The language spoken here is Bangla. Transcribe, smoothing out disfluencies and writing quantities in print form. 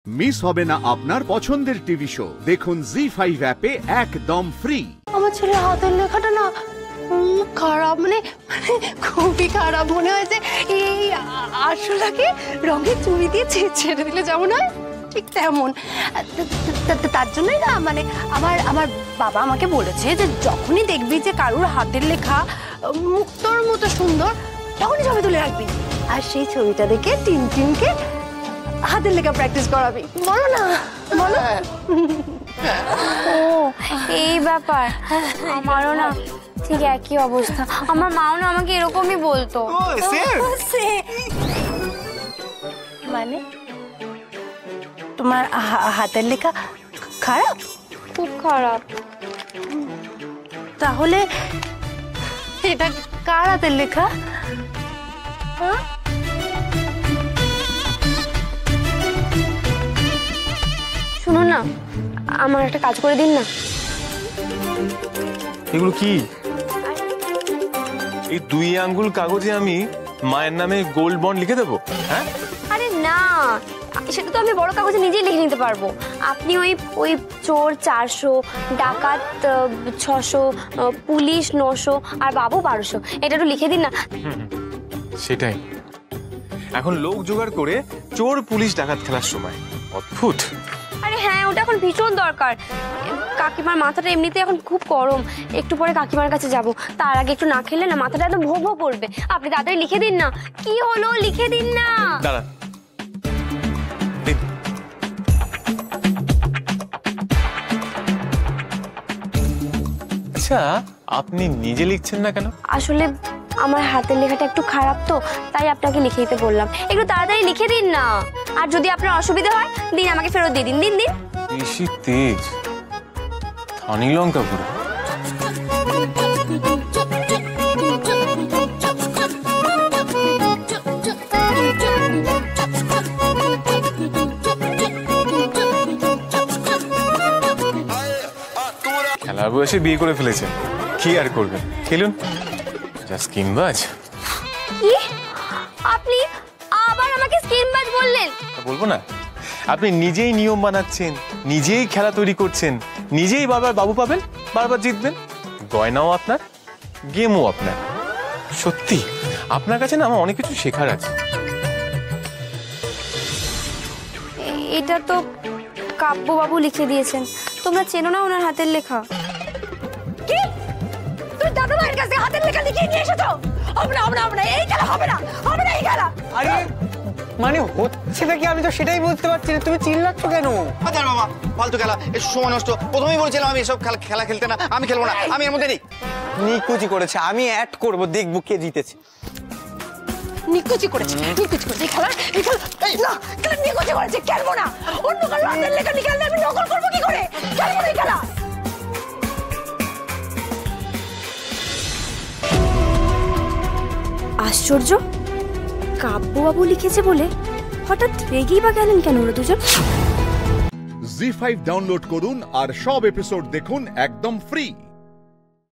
মিস হবে না আপনার পছন্দের টিভি শো। দেখুন জি5 অ্যাপে একদম ফ্রি। আমার ছেলে হাতের লেখাটা না খারাপ, মানে খুবই খারাপ মনে হয়েছে। এই আসলাকে রঙের চুড়ি দিয়ে ছেড়ে দিলে যেমন হয় ঠিক তেমন। তার জন্যই না, মানে আমার বাবা আমাকে বলেছে যে যখনই দেখবি যে কারুর হাতের লেখা মুক্তোর মতো সুন্দর, তখনই ছবি তুলে রাখবি, আর সেই ছবিটা দেখে টিনটিনকে হাতের লেখা প্র্যাকটিস করাবি। বলো না, বলো। ও এই ব্যাপার, আমারও না ঠিক একই অবস্থা। আমার মাও না আমাকে এরকমই বলতো। মানে তোমার হাতের লেখা খারাপ? খুব খারাপ। তাহলে এটা কার হাতের লেখা? শুনুন না, আমার একটা কাজ করে দিন না। এগুলো কি? এই 2 আঙ্গুল কাগজে আমি মায়ের নামে গোল্ড বন্ড লিখে দেবো? হ্যাঁ, আরে না, সেটা তো আমি বড় কাগজে নিজেই লিখে নিতে পারবো। আপনি ওই চোর 400, ডাকাত 600, পুলিশ 900 আর বাবু 1200, এটা একটু লিখে দিন না। সেটাই এখন লোক জোগাড় করে চোর পুলিশ ডাকাত খেলার সময়। অদ্ভুত। আরে হ্যাঁ, ওটা এখন ভীষণ দরকার। কাকিমার মাথাটা এমনিতে এখন খুব গরম, একটু পরে কাকিমার কাছে যাব, তার আগে একটু না খেলে না মাথাটা একদম ভো ভো করবে। আপনি তাড়াতাড়ি লিখে দিন না। কি হলো, লিখে দিন না। দাঁড়া, আচ্ছা আপনি নিজে লিখছেন না কেন? আসলে আমার হাতের লেখাটা একটু খারাপ তো, তাই আপনাকে লিখে দিতে বললাম। একটু তাড়াতাড়ি লিখে দিন না। আর যদি আপনার অসুবিধা হয় দিন, আমাকে ফেরত দিয়ে দিন। দিন দিন। বেশি তেজ, ধানি লঙ্কা পুরো। খেলার বয়সে বিয়ে করে ফেলেছেন, কি আর করবেন, খেলুন। যা স্কিমবাজ। কি? আপনি আবার আমাকে স্কিমবাজ বললেন? বলবো না? আপনি নিজেই নিয়ম বানাচ্ছেন, নিজেই খেলা তৈরি করছেন, নিজেই বারবার বাবু পাবেন, বারবার জিতবেন। গয়নাও আপনার, গেমও আপনার। সত্যি আপনার কাছে না আমার অনেক কিছু শেখার আছে। এটা তো কাব্যবাবু লিখে দিয়েছেন, তোমরা চেনো না ওনার হাতের লেখা? কি তুই দাদা ভাইয়ের কাছে হাতের লেখা লিখে নিয়ে এসেছো? হবে না, হবে না, হবে না, এই খেলা হবে না, হবে না এই খেলা। আরে মানে হচ্ছেটা কি, আমি তো সেটাই বুঝতে পারছি না, তুমি চিল্লাচ্ছ কেন? আচ্ছা বাবা, ফালতু খেলা, এসব সময় নষ্ট। প্রথমেই বলেছিলাম আমি এসব খেলা খেলতে না, আমি খেলবো না, আমি এর মধ্যে নেই। নিকুচি করেছে, আমি অ্যাড করব, দেখবো কে জিতেছে। নিকুচি করেছে, নিকুচি করেছে এই খেলা, এই খেলা না, খেলা নিকুচি করেছে, খেলবো না। অন্য কারো হাতের লেখা নিকাললে আমি নকল করবো কি করে? খেলবো না এই খেলা। আশ্চর্য, কাব্যবাবু লিখেছে বলে হঠাৎ রেগেই বা গেলেন কেন ওরা দুজন? জি5 ডাউনলোড করুন আর সব এপিসোড দেখুন একদম ফ্রি।